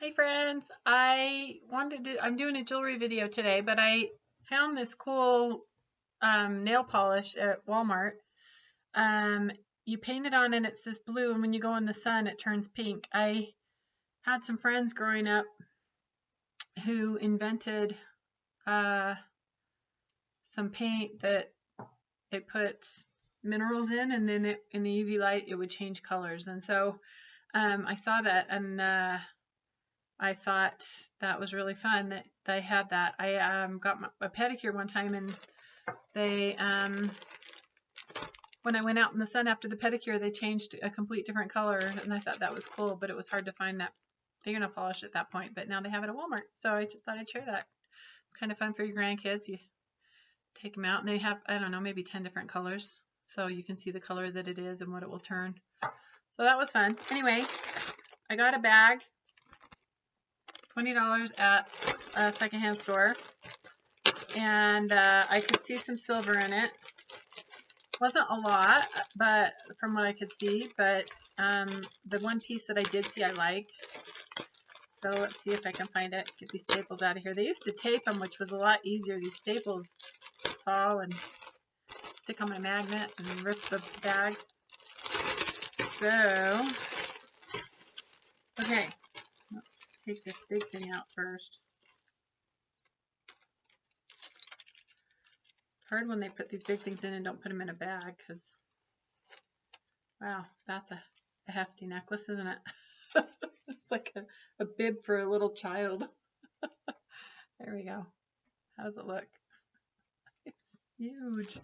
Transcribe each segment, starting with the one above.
Hey friends, I'm doing a jewelry video today, but I found this cool nail polish at Walmart. Um, you paint it on and it's this blue, and when you go in the sun, it turns pink. I had some friends growing up who invented some paint that they put minerals in, and then in the UV light, it would change colors. And so I saw that, and I thought that was really fun that they had that. I got a pedicure one time, and they when I went out in the sun after the pedicure, they changed a complete different color, and I thought that was cool, but it was hard to find that fingernail polish at that point, but now they have it at Walmart, so I just thought I'd share that. It's kind of fun for your grandkids. You take them out, and they have, I don't know, maybe 10 different colors, so you can see the color that it is and what it will turn. So that was fun. Anyway, I got a bag, $20 at a secondhand store, and I could see some silver in it. Wasn't a lot, but from what I could see, but the one piece that I did see I liked. So let's see if I can find it. Get these staples out of here. They used to tape them, which was a lot easier. These staples fall and stick on my magnet and rip the bags. So, okay, let's take this big thing out first. It's hard when they put these big things in and don't put them in a bag, because, wow, that's a hefty necklace, isn't it? It's like a bib for a little child. There we go. How does it look? It's huge.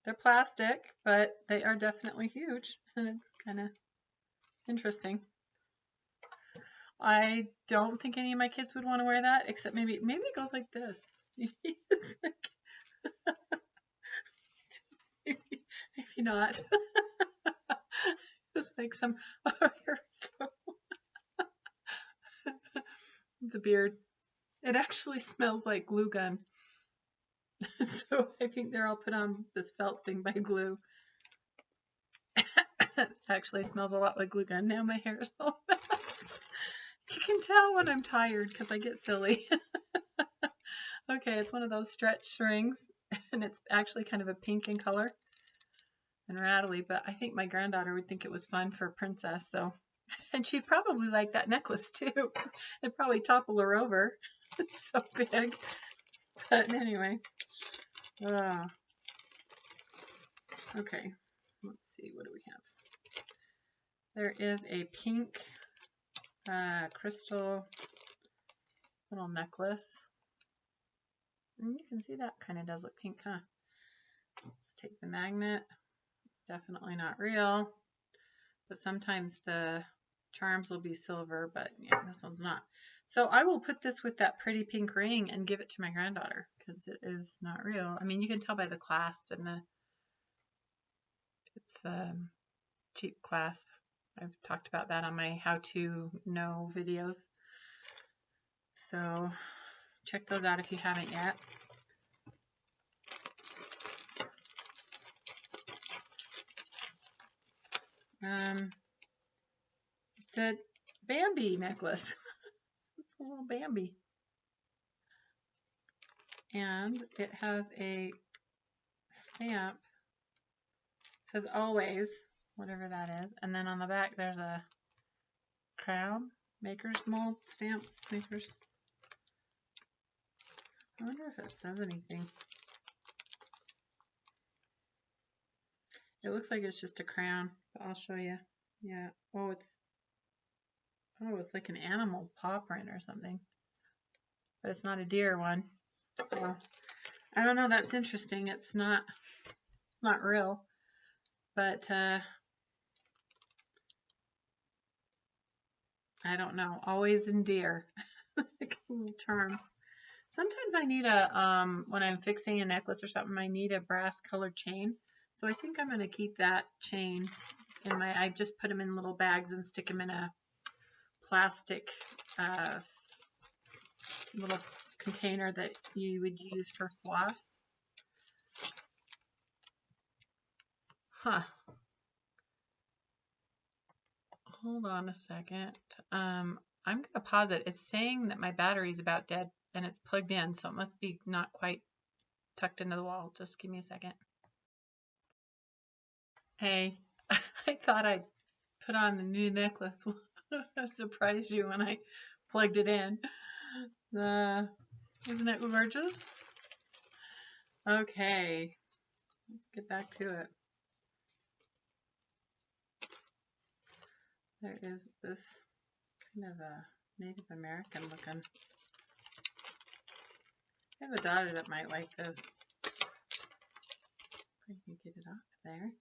They're plastic, but they are definitely huge, and it's kind of interesting. I don't think any of my kids would want to wear that, except maybe it goes like this. Maybe not. Just like some. Oh, here we go. It's a beard. It actually smells like glue gun. So I think they're all put on this felt thing by glue. It actually smells a lot like glue gun. Now my hair is all messed. You can tell when I'm tired because I get silly. Okay, it's one of those stretch rings, and it's actually kind of a pink in color and rattly, but I think my granddaughter would think it was fun for a princess, so. And she'd probably like that necklace too. It'd probably topple her over. It's so big. But anyway. Okay, let's see, what do we have? There is a pink crystal little necklace. And you can see that kind of does look pink, huh? Let's take the magnet. It's definitely not real, but sometimes the charms will be silver, but yeah, this one's not. So I will put this with that pretty pink ring and give it to my granddaughter, because it is not real. I mean, you can tell by the clasp, and it's cheap clasp. I've talked about that on my how to know videos. So check those out if you haven't yet. It's a Bambi necklace. It's a little Bambi. And it has a stamp. It says always, whatever that is. And then on the back there's a crown, maker's mold stamp, makers. I wonder if it says anything. It looks like it's just a crown, but I'll show you. Yeah. Oh, it's like an animal paw print or something. But it's not a deer one. So I don't know, that's interesting. It's not real. But I don't know. Always in deer. Little charms. Sometimes I need a when I'm fixing a necklace or something, I need a brass colored chain. So I think I'm going to keep that chain in my, I just put them in little bags and stick them in a plastic little container that you would use for floss. Huh. Hold on a second. I'm going to pause it. It's saying that my battery's about dead and it's plugged in, so it must be not quite tucked into the wall. Just give me a second. Hey, I thought I'd put on a new necklace. I surprised you when I plugged it in. Isn't it gorgeous? Okay, let's get back to it. There is this kind of a Native American looking. I have a daughter that might like this. I can get it off there.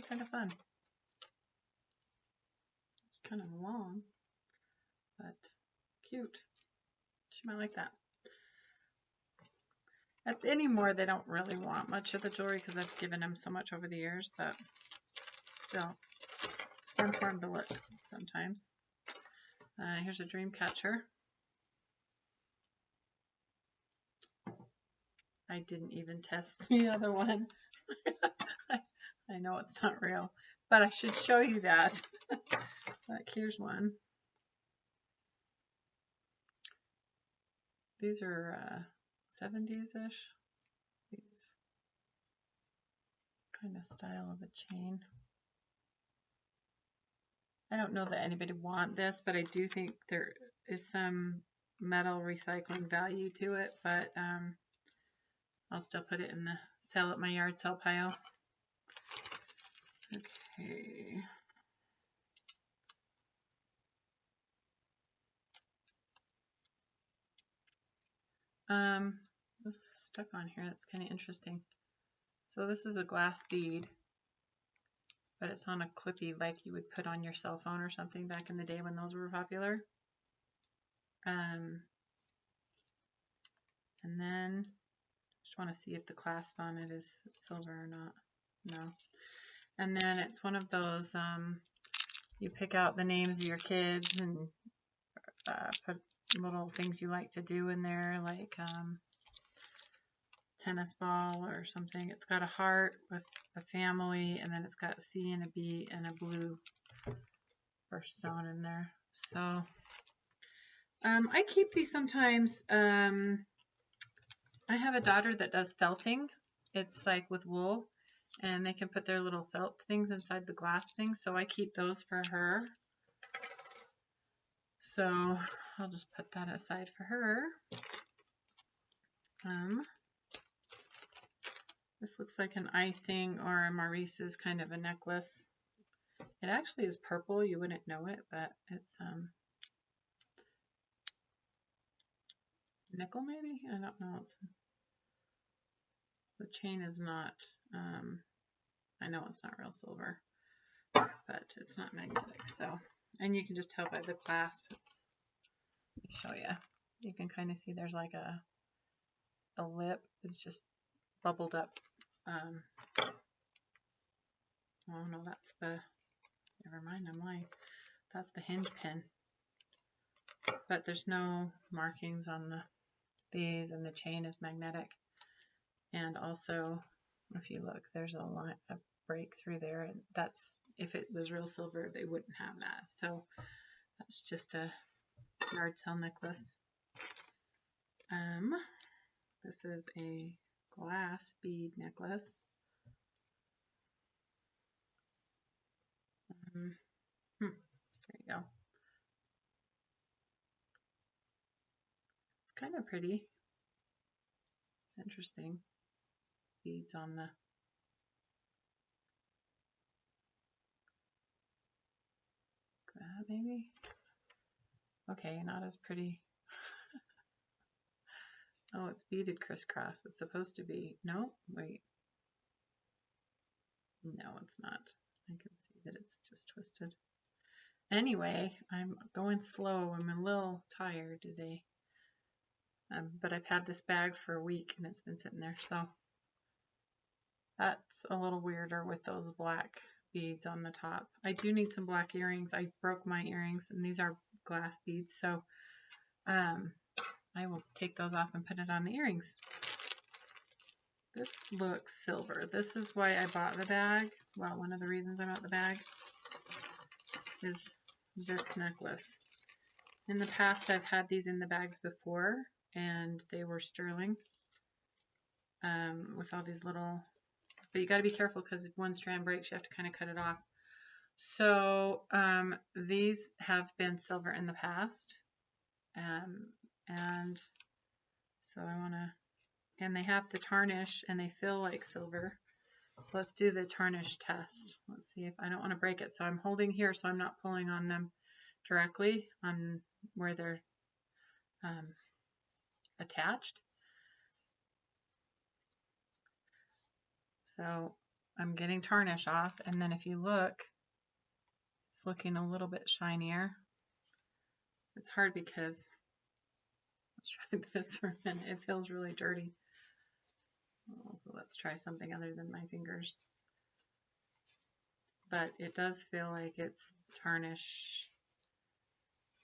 Kind of fun. It's kind of long, but cute. She might like that. Anymore, they don't really want much of the jewelry because I've given them so much over the years, but still, it's fun for them to look sometimes. Here's a dream catcher. I didn't even test the other one. I know it's not real, but I should show you that. Like, here's one. These are 70s-ish. These kind of style of a chain. I don't know that anybody want this, but I do think there is some metal recycling value to it, but I'll still put it in the sell at my yard sale pile. Okay. This is stuck on here. That's kind of interesting. So this is a glass bead, but it's on a clippy like you would put on your cell phone or something back in the day when those were popular. And then just want to see if the clasp on it is silver or not. No. And then it's one of those, you pick out the names of your kids and put little things you like to do in there, like tennis ball or something. It's got a heart with a family, and then it's got a C and a B and a blue birthstone in there. So I keep these sometimes. I have a daughter that does felting. It's like with wool, and they can put their little felt things inside the glass things, so I keep those for her. So I'll just put that aside for her. This looks like an icing or a Maurice's kind of a necklace. It actually is purple. You wouldn't know it, but it's nickel maybe? I don't know. The chain is not, I know it's not real silver, but it's not magnetic. So, and you can just tell by the clasp. Let me show you. You can kind of see there's like a lip. It's just bubbled up. Oh no, that's the, never mind, I'm lying. That's the hinge pin. But there's no markings on these, and the chain is magnetic. And also, if you look, there's a break through there, and that's, if it was real silver, they wouldn't have that. So that's just a yard sale necklace. This is a glass bead necklace. There you go. It's kind of pretty. It's interesting. Beads on the that maybe. Okay, not as pretty. Oh, it's beaded crisscross. It's supposed to be. No, wait. No, it's not. I can see that it's just twisted. Anyway, I'm going slow. I'm a little tired today. But I've had this bag for a week and it's been sitting there. So that's a little weirder with those black beads on the top. I do need some black earrings. I broke my earrings and these are glass beads. So I will take those off and put it on the earrings. This looks silver. This is why I bought the bag. Well, one of the reasons I bought the bag is this necklace. In the past, I've had these in the bags before, and they were sterling with all these little, but you got to be careful because if one strand breaks, you have to kind of cut it off. So these have been silver in the past, and so I want to, and they have the tarnish and they feel like silver. So let's do the tarnish test. Let's see if I don't want to break it. So I'm holding here so I'm not pulling on them directly on where they're attached. So I'm getting tarnish off, and then if you look, it's looking a little bit shinier. It's hard because, let's try this for a minute. It feels really dirty. So let's try something other than my fingers. But it does feel like it's tarnish.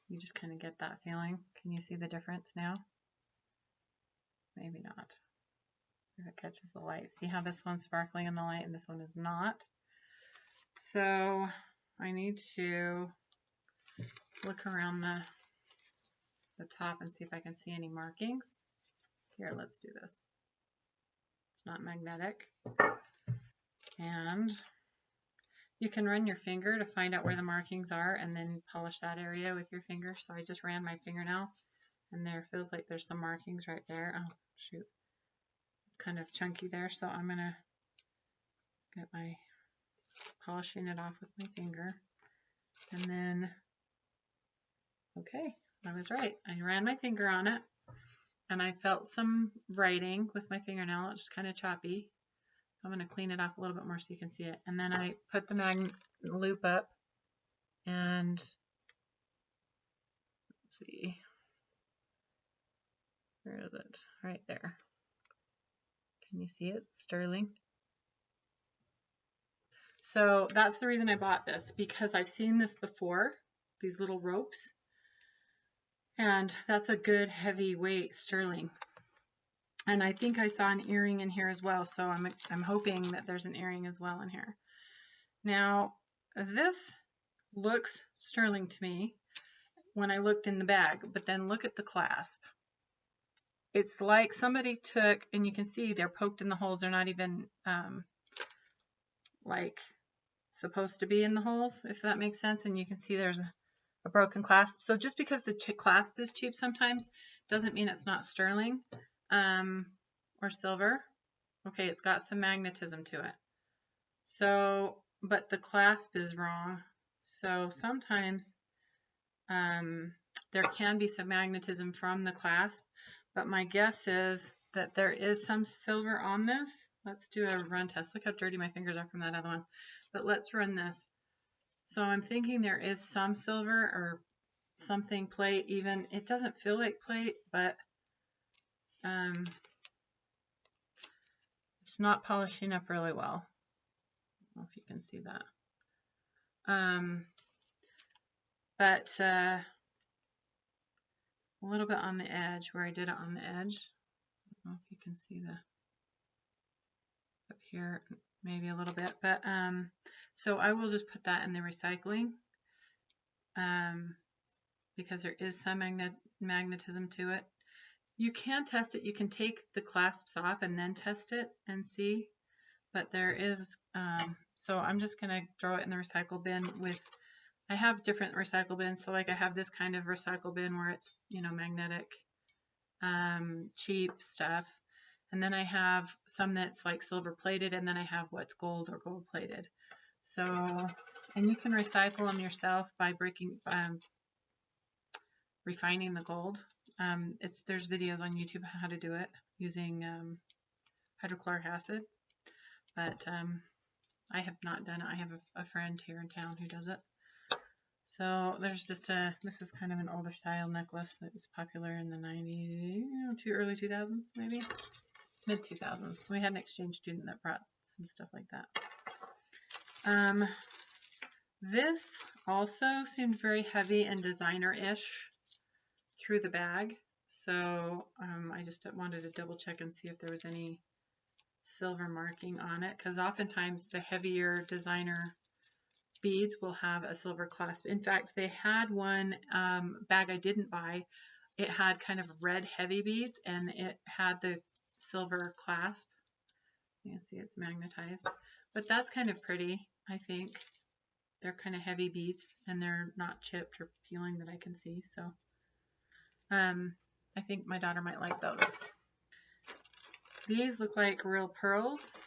You just kind of get that feeling. Can you see the difference now? Maybe not. If it catches the light. See how this one's sparkling in the light and this one is not? So I need to look around the top and see if I can see any markings. Here, let's do this. It's not magnetic. And you can run your finger to find out where the markings are and then polish that area with your finger. So I just ran my fingernail and there feels like there's some markings right there. Oh, shoot. It's kind of chunky there. So I'm going to get my polishing it off with my finger. And then, okay, I was right. I ran my finger on it and I felt some writing with my fingernail. It's just kind of choppy. I'm going to clean it off a little bit more so you can see it. And then I put the magnet loop up and let's see, where is it? Right there. Can you see it? Sterling. So that's the reason I bought this, because I've seen this before, these little ropes, and that's a good heavy weight sterling. And I think I saw an earring in here as well, so I'm hoping that there's an earring as well in here. Now, this looks sterling to me when I looked in the bag, but then look at the clasp. It's like somebody took, and you can see they're poked in the holes. They're not even like supposed to be in the holes, if that makes sense. And you can see there's a broken clasp. So just because the clasp is cheap sometimes doesn't mean it's not sterling or silver. Okay, it's got some magnetism to it. So, but the clasp is wrong. So sometimes there can be some magnetism from the clasp, but my guess is that there is some silver on this. Let's do a run test. Look how dirty my fingers are from that other one. But let's run this. So I'm thinking there is some silver or something plate even. It doesn't feel like plate, but it's not polishing up really well. I don't know if you can see that. But a little bit on the edge, where I did it on the edge. I don't know if you can see the up here, maybe a little bit. But so I will just put that in the recycling because there is some magnetism to it. You can test it. You can take the clasps off and then test it and see. But there is, so I'm just going to throw it in the recycle bin with, I have different recycle bins. So like I have this kind of recycle bin where it's, you know, magnetic, cheap stuff. And then I have some that's like silver plated, and then I have what's gold or gold plated. So, and you can recycle them yourself by breaking, refining the gold. There's videos on YouTube how to do it using hydrochloric acid, but I have not done it. I have a friend here in town who does it. So there's just this is kind of an older style necklace that was popular in the 90s, early 2000s maybe, mid 2000s. We had an exchange student that brought some stuff like that. This also seemed very heavy and designer-ish through the bag, so I just wanted to double check and see if there was any silver marking on it, because oftentimes the heavier designer beads will have a silver clasp. In fact, they had one bag I didn't buy. It had kind of red heavy beads and it had the silver clasp. You can see it's magnetized, but that's kind of pretty. I think they're kind of heavy beads and they're not chipped or peeling that I can see. So I think my daughter might like those. These look like real pearls.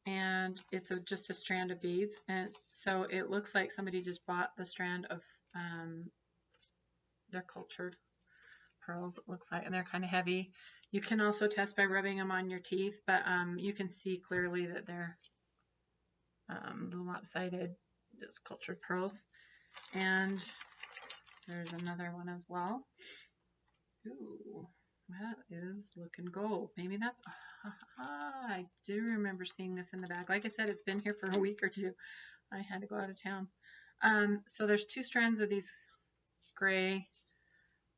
And it's just a strand of beads, and so it looks like somebody just bought the strand of their cultured pearls, it looks like, and they're kind of heavy. You can also test by rubbing them on your teeth, but you can see clearly that they're the lopsided, just cultured pearls. And there's another one as well. Ooh, that is looking gold. Maybe that's, I do remember seeing this in the bag. Like I said, it's been here for a week or two. I had to go out of town. So there's 2 strands of these gray,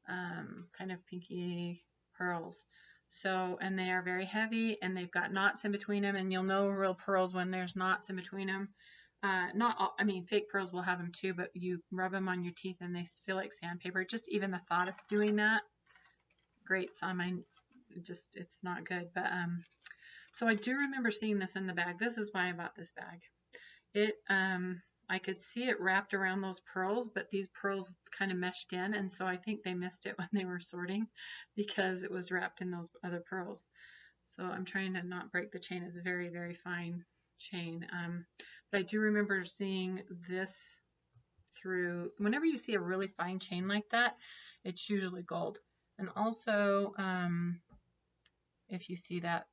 kind of pinky pearls. So, and they are very heavy and they've got knots in between them, and you'll know real pearls when there's knots in between them. Not all, I mean, fake pearls will have them too, but you rub them on your teeth and they feel like sandpaper. Just even the thought of doing that grates on my, it's not good. But so I do remember seeing this in the bag. This is why I bought this bag. It I could see it wrapped around those pearls, but these pearls kind of meshed in, and so I think they missed it when they were sorting because it was wrapped in those other pearls. So I'm trying to not break the chain. It's a very, very fine chain. But I do remember seeing this through, whenever you see a really fine chain like that, it's usually gold. And also, if you see that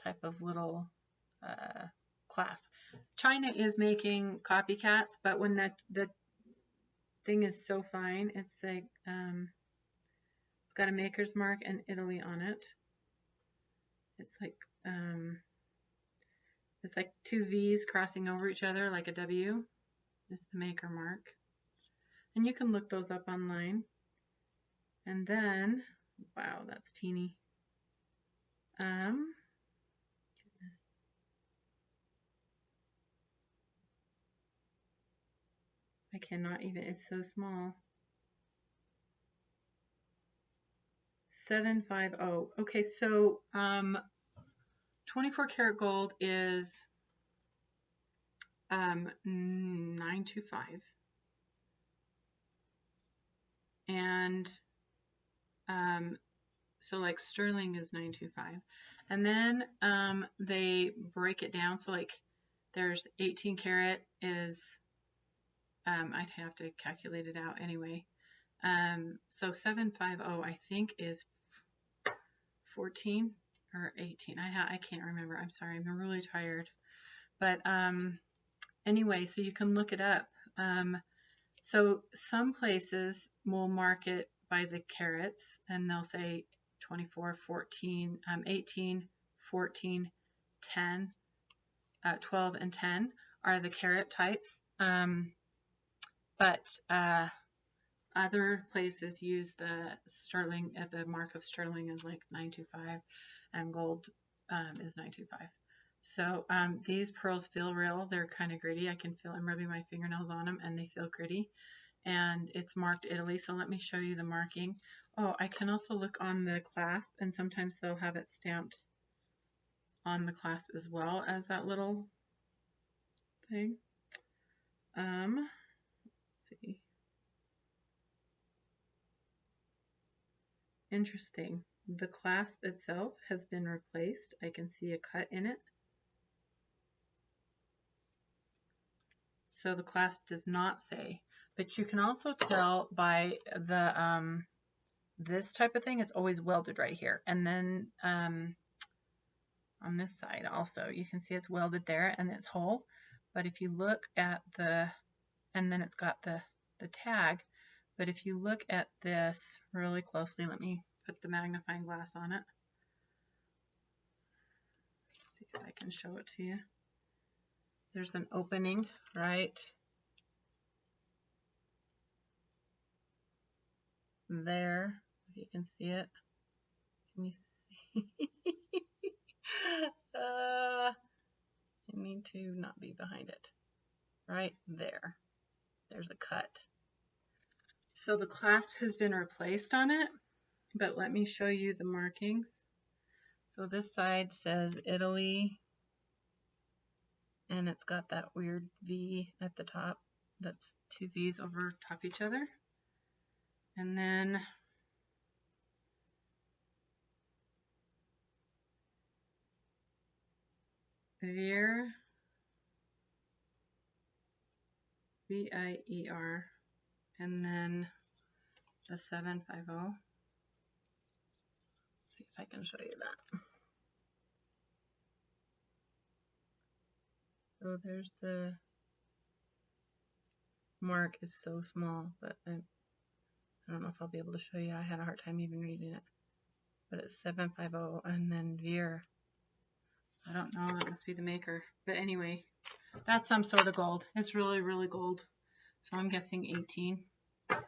type of little clasp. China is making copycats, but when the thing is so fine, it's like it's got a maker's mark and Italy on it. It's like 2 V's crossing over each other like a W is the maker mark. And you can look those up online. And then, wow, that's teeny. Goodness. I cannot even, it's so small. 750. Okay, so 24 karat gold is 925. And so like sterling is 925. And then they break it down. So like there's 18 karat is, I'd have to calculate it out anyway. So 750 I think is 14 or 18. I can't remember. I'm sorry. I'm really tired. But anyway, so you can look it up. So some places will mark it by the carats, and they'll say 24, 14, 18, 14, 10, 12, and 10 are the carat types. But other places use the sterling, the mark of sterling is like 925, and gold is 925. So these pearls feel real. They're kind of gritty. I can feel, I'm rubbing my fingernails on them and they feel gritty. And it's marked Italy, so let me show you the marking. Oh, I can also look on the clasp, and sometimes they'll have it stamped on the clasp as well as that little thing. Let's see. Interesting. The clasp itself has been replaced. I can see a cut in it. So the clasp does not say, but you can also tell by the this type of thing, it's always welded right here. And then on this side also, you can see it's welded there and it's whole. But if you look at the, and then it's got the tag, but if you look at this really closely, let me put the magnifying glass on it. See if I can show it to you. There's an opening right there, if you can see it. me see. I need to not be behind it. Right there. There's a cut. So the clasp has been replaced on it, but let me show you the markings. So this side says Italy, and it's got that weird V at the top. That's two V's over top each other. And then Vier, V-I-E-R, and then the 750. Let's see if I can show you that. So there's the mark is so small, but I don't know if I'll be able to show you. I had a hard time even reading it. But it's 750, and then Vier. I don't know, that must be the maker. But anyway, that's some sort of gold. It's really, really gold. So I'm guessing 18. Okay.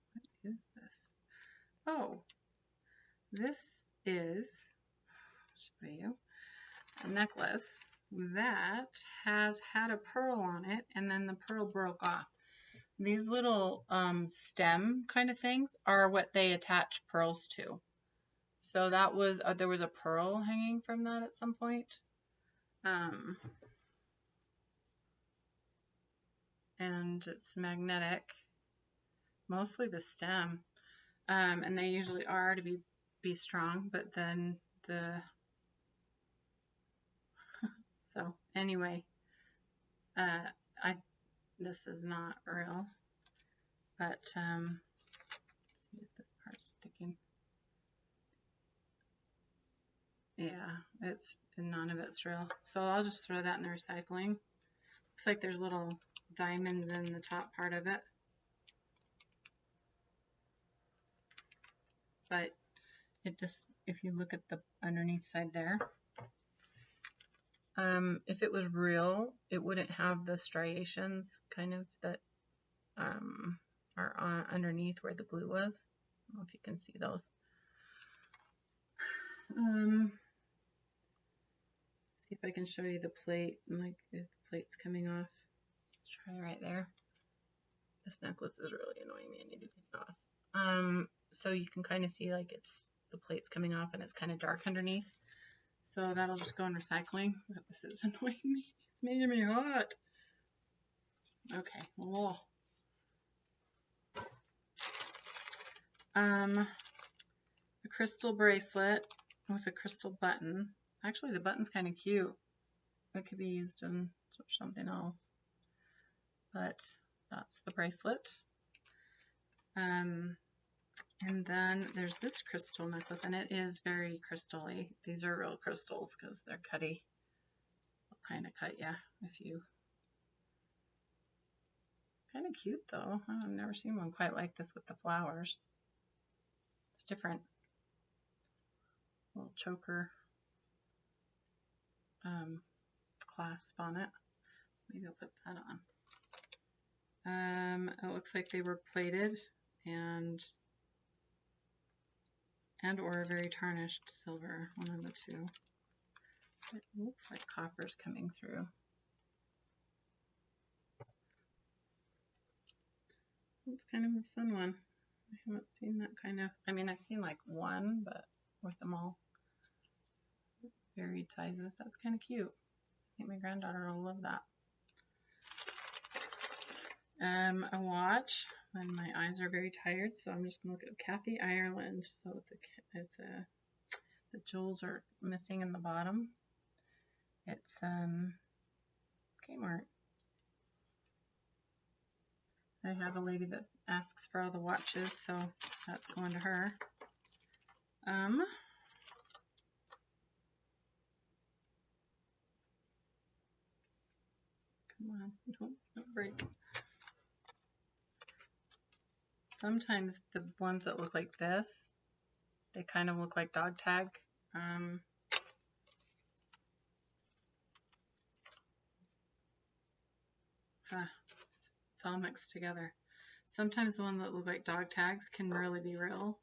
What is this? Oh, this is, I'll show you, a necklace that has had a pearl on it, and then the pearl broke off. These little stem kind of things are what they attach pearls to. So that was, there was a pearl hanging from that at some point. And it's magnetic, mostly the stem. And they usually are to be strong, but then so anyway, this is not real, but let's see if this part's sticking. Yeah, none of it's real. So I'll just throw that in the recycling. Looks like there's little diamonds in the top part of it. But it just, if you look at the underneath side there, if it was real, it wouldn't have the striations kind of that are on underneath where the glue was. I don't know if you can see those. See if I can show you the plate, and like the plate's coming off. Let's try right there. This necklace is really annoying me. I need to take it off. So you can kind of see like the plate's coming off and it's kind of dark underneath. So that'll just go in recycling. But this is annoying me. It's making me hot. Okay. Whoa. A crystal bracelet with a crystal button. Actually, the button's kind of cute. It could be used in something else. But that's the bracelet. And then there's this crystal necklace, and it is very crystal-y. These are real crystals because they're cutty. They'll kind of cut you if you... Kind of cute though. I've never seen one quite like this with the flowers. It's different. Little choker clasp on it. Maybe I'll put that on. It looks like they were plated and or very tarnished silver, one of the two. It looks like copper's coming through. It's kind of a fun one. I haven't seen that kind of, I mean, I've seen like one, but with them all varied sizes. That's kind of cute. I think my granddaughter will love that. A watch, and my eyes are very tired, so I'm just gonna look at Kathy Ireland. So the jewels are missing in the bottom. It's Kmart. I have a lady that asks for all the watches, so that's going to her. Come on, don't break. Sometimes the ones that look like this, they kind of look like dog tag. It's all mixed together. Sometimes the one that look like dog tags can really be real.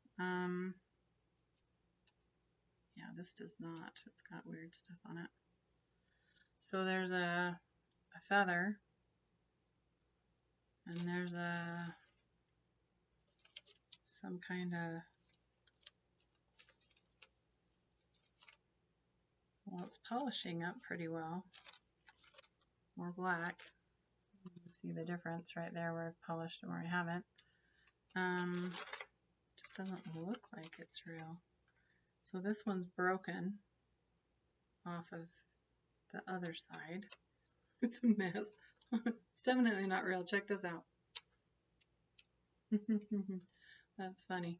Yeah, this does not. It's got weird stuff on it. So there's a feather, and there's some kind of, well, it's polishing up pretty well. More black. You can see the difference right there where I've polished and where I haven't. Just doesn't look like it's real. So this one's broken off of the other side. It's a mess. It's definitely not real. Check this out. That's funny.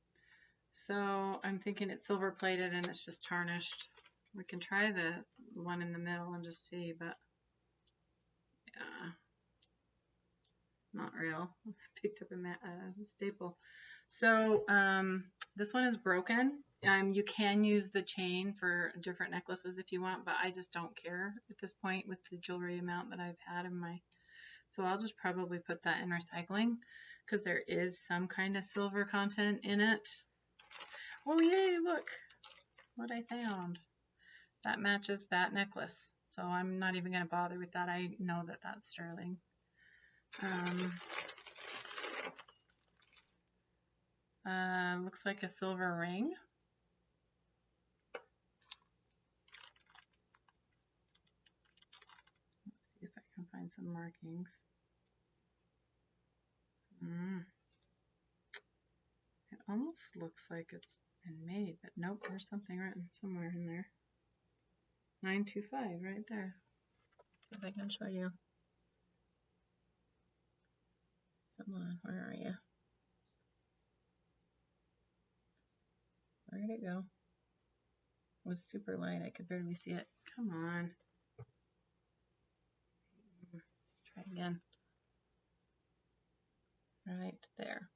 So I'm thinking it's silver plated and it's just tarnished. We can try the one in the middle and just see, but yeah, not real. Picked up a staple. So this one is broken. You can use the chain for different necklaces if you want, but I just don't care at this point with the jewelry amount that I've had in my, so I'll just probably put that in recycling because there is some kind of silver content in it. Oh yay, look what I found. That matches that necklace. So I'm not even going to bother with that. I know that that's sterling. Looks like a silver ring. Let's see if I can find some markings. It almost looks like it's been made, but nope, there's something written somewhere in there. 925 right there. See if I can show you. Come on, where are you? Where did it go? It was super light, I could barely see it. Come on. Try again. Right there.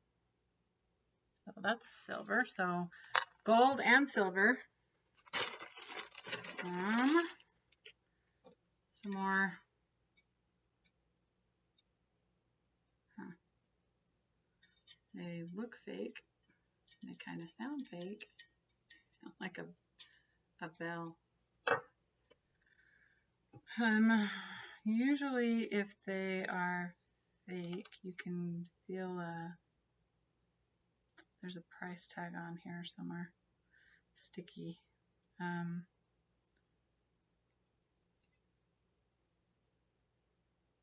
So that's silver. So gold and silver. Some more. They look fake. They kind of sound fake. Sound like a bell. Usually if they are fake, you can feel there's a price tag on here somewhere. Sticky.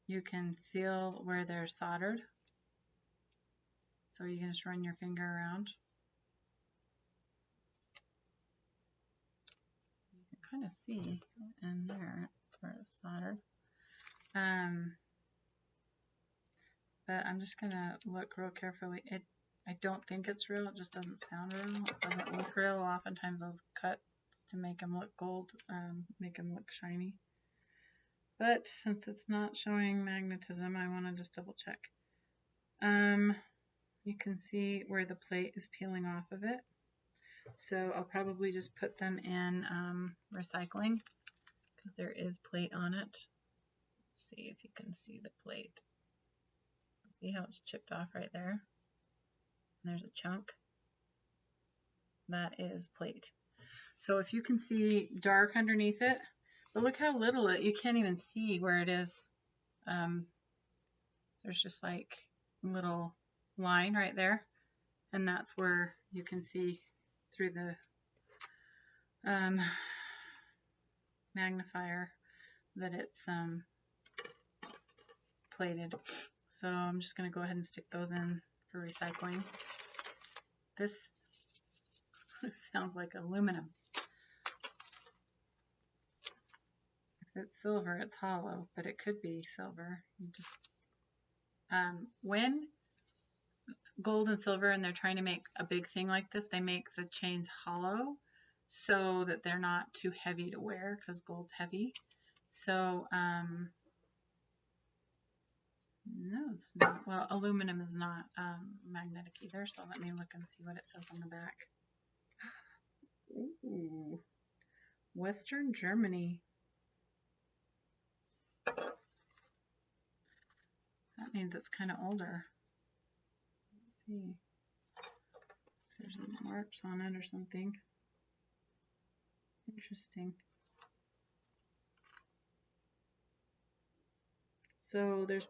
You can feel where they're soldered. So you can just run your finger around. You can kind of see in there, it's where it's soldered. But I'm just gonna look real carefully. I don't think it's real. It just doesn't sound real. It doesn't look real. Oftentimes those cuts to make them look gold, make them look shiny. But since it's not showing magnetism, I want to just double check. You can see where the plate is peeling off of it. So I'll probably just put them in recycling because there is plate on it. Let's see if you can see the plate. See how it's chipped off right there? There's a chunk. That is plate. So if you can see dark underneath it, but look how little you can't even see where it is. There's just like a little line right there, and that's where you can see through the magnifier that it's plated. So I'm just going to go ahead and stick those in for recycling. This sounds like aluminum. If it's silver, it's hollow, but it could be silver. You just when gold and silver and they're trying to make a big thing like this, they make the chains hollow so that they're not too heavy to wear because gold's heavy. So no, it's not. Well, aluminum is not magnetic either, so let me look and see what it says on the back. Ooh, Western Germany. that means it's kind of older. Let's see if there's any marks on it or something. Interesting. So this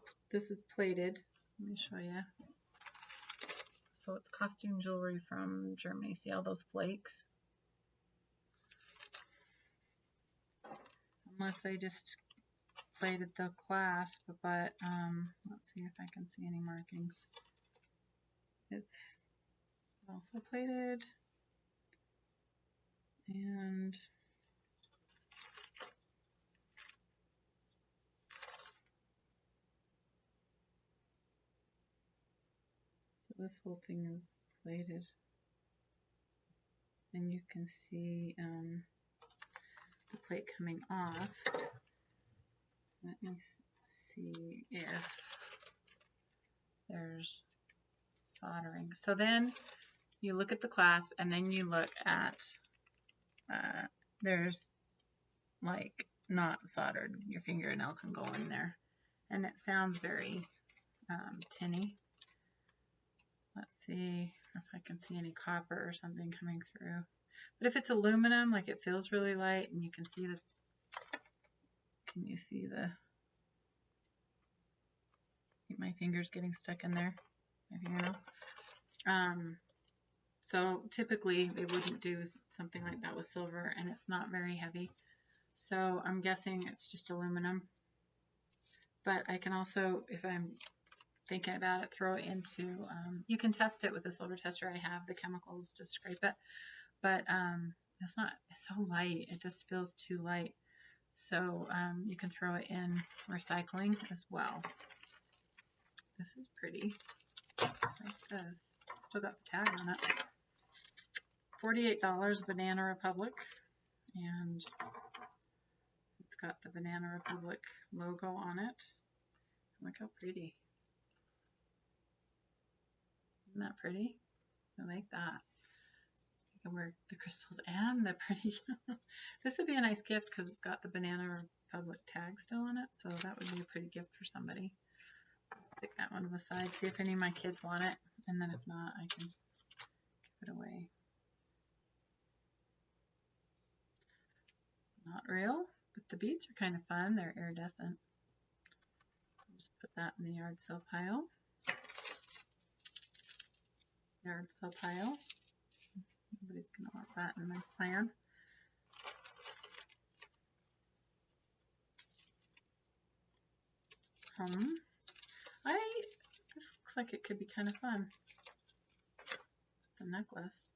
is plated. Let me show you. So it's costume jewelry from Germany. See all those flakes? Unless they just plated the clasp, but let's see if I can see any markings. It's also plated, and so this whole thing is plated, and you can see the plate coming off. Let me see if there's soldering. So then you look at the clasp, and then you look at there's like not soldered. Your fingernail can go in there, and it sounds very tinny. Let's see if I can see any copper or something coming through. But if it's aluminum, like, it feels really light, and you can see the. Can you see the? My finger's getting stuck in there. My fingernail. So typically they wouldn't do something like that with silver, and it's not very heavy. So I'm guessing it's just aluminum. But I can also, if I'm thinking about it, throw it into, you can test it with a silver tester. I have the chemicals to scrape it, but it's so light. It just feels too light. So you can throw it in recycling as well. This is pretty, like this. Still got the tag on it. $48 Banana Republic, and it's got the Banana Republic logo on it. Look how pretty. Isn't that pretty? I like that. I can wear the crystals and the pretty. This would be a nice gift because it's got the Banana Republic tag still on it, so that would be a pretty gift for somebody. Stick that one to the side, see if any of my kids want it, and then if not, I can give it away. Not real, but the beads are kind of fun. They're iridescent. Just put that in the yard sale pile. Yard sale pile. Nobody's going to want that in my plan. This looks like it could be kind of fun. It's a necklace.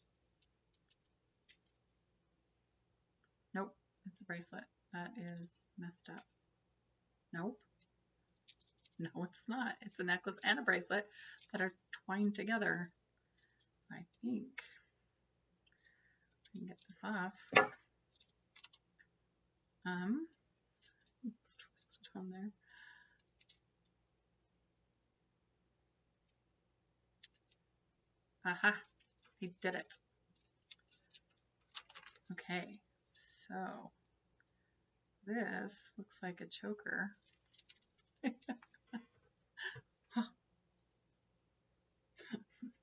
Nope, it's a bracelet. That is messed up. Nope. No, it's not. It's a necklace and a bracelet that are twined together. I think I can get this off. Let's twist it on there. Aha, I did it. Okay, so this looks like a choker. Huh.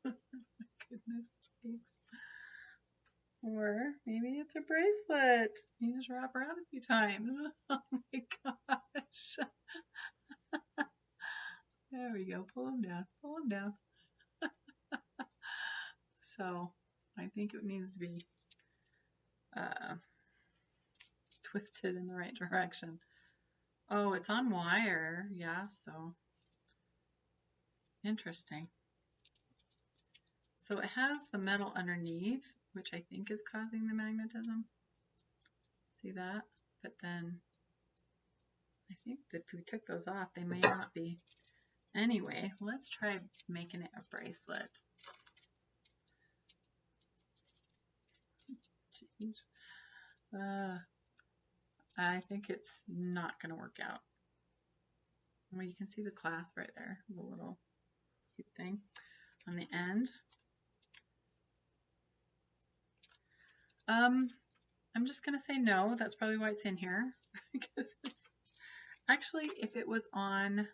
Goodness sakes. Or maybe it's a bracelet. You just wrap around a few times. Oh my gosh. There we go. Pull them down. Pull them down. So I think it needs to be twisted in the right direction. Oh, it's on wire. Yeah, so interesting. So it has the metal underneath, which I think is causing the magnetism. See that? But then I think that if we took those off, they may not be. Anyway, let's try making it a bracelet. Jeez. I think it's not going to work out. Well, you can see the clasp right there, the little cute thing on the end. I'm just going to say no. That's probably why it's in here. Because it's actually, if it was on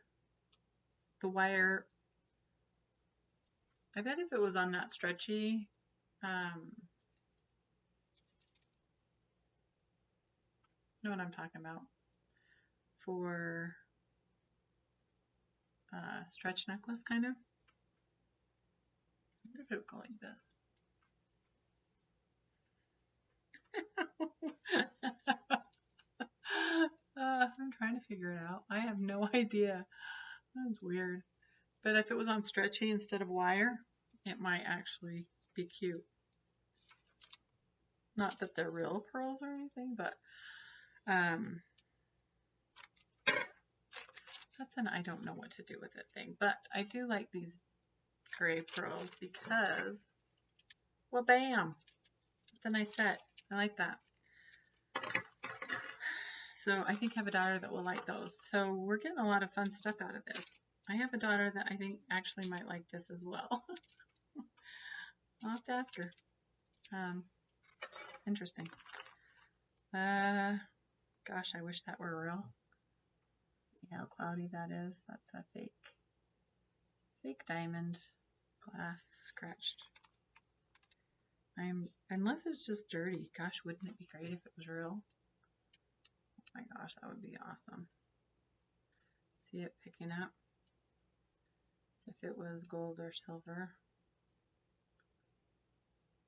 the wire, I bet if it was on that stretchy, you know what I'm talking about, for stretch necklace kind of. I wonder if it would go like this. I'm trying to figure it out. I have no idea. That's weird. But if it was on stretchy instead of wire, it might actually be cute. Not that they're real pearls or anything, but that's an I don't know what to do with it thing. But I do like these gray pearls because, well, bam! It's a nice set. I like that. So I think I have a daughter that will like those. So we're getting a lot of fun stuff out of this. I have a daughter that I think actually might like this as well. I'll have to ask her. Interesting. Gosh, I wish that were real. See how cloudy that is. That's a fake diamond glass scratched. Unless it's just dirty. Gosh, wouldn't it be great if it was real? Oh my gosh, that would be awesome. See it picking up. If it was gold or silver,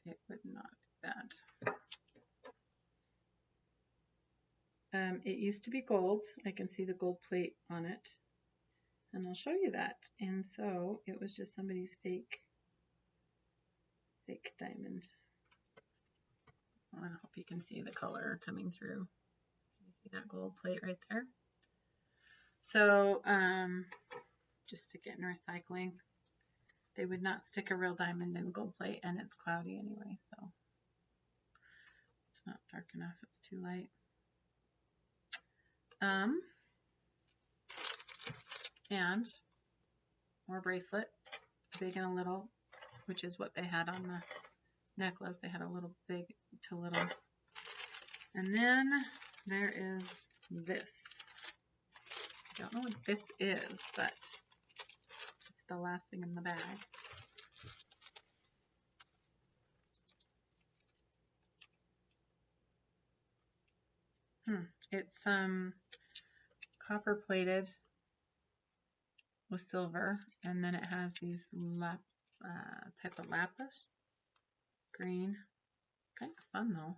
it would not do that. It used to be gold. I can see the gold plate on it, and I'll show you that. And so it was just somebody's fake diamond. I hope you can see the color coming through. You see that gold plate right there? So just stick it in recycling. They would not stick a real diamond in gold plate, and it's cloudy anyway, so it's not dark enough. It's too light. And more bracelet, big and a little, which is what they had on the necklace. They had a little big to little. And then there is this. I don't know what this is, but it's the last thing in the bag. It's copper plated with silver, and then it has these type of lapis green. Kind of fun though.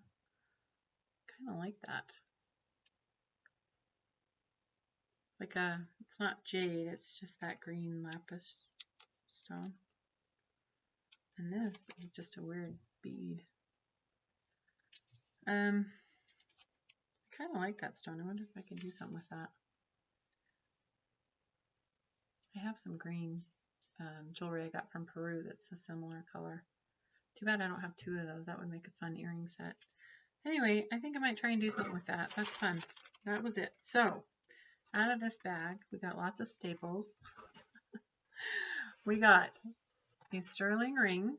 Kind of like that. Like it's not jade, it's just that green lapis stone. And this is just a weird bead. I kind of like that stone. I wonder if I can do something with that. I have some green jewelry I got from Peru that's a similar color. Too bad I don't have two of those. That would make a fun earring set. Anyway, I think I might try and do something with that. That's fun. That was it. So, out of this bag, we got lots of staples. We got a sterling ring,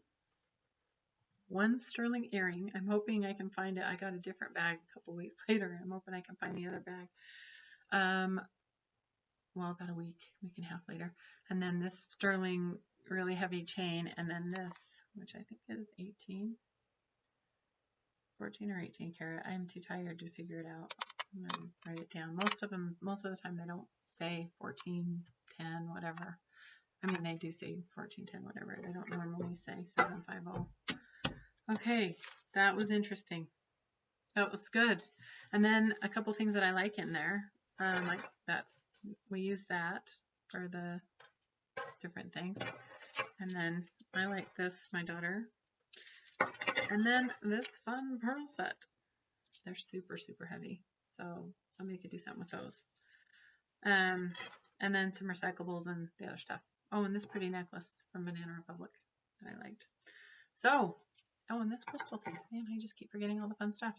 one sterling earring. I'm hoping I can find it. I got a different bag a couple weeks later. I'm hoping I can find the other bag. Well, about a week and a half later. And then this sterling really heavy chain, and then this, which I think is 14 or 18 karat. I'm too tired to figure it out. I'm going to write it down. Most of the time they don't say 14, 10, whatever. I mean, they do say 14, 10, whatever. They don't normally say 750. Okay, that was interesting. That was good. And then a couple things that I like in there, like that. We use that for the different things. And then I like this, my daughter. And then this fun pearl set. They're super, super heavy. So somebody could do something with those. And then some recyclables and the other stuff. Oh, and this pretty necklace from Banana Republic that I liked. So, oh, and this crystal thing. Man, I just keep forgetting all the fun stuff.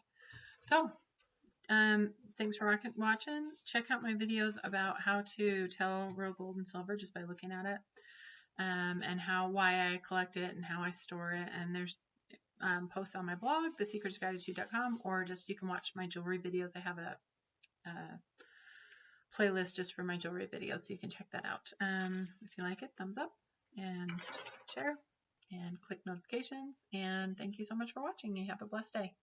So, thanks for watching. Check out my videos about how to tell real gold and silver just by looking at it, and why I collect it and how I store it. And there's posts on my blog, thesecretisgratitude.com, or just you can watch my jewelry videos. I have playlist just for my jewelry videos, so you can check that out. If you like it, thumbs up and share and click notifications. And thank you so much for watching. You have a blessed day.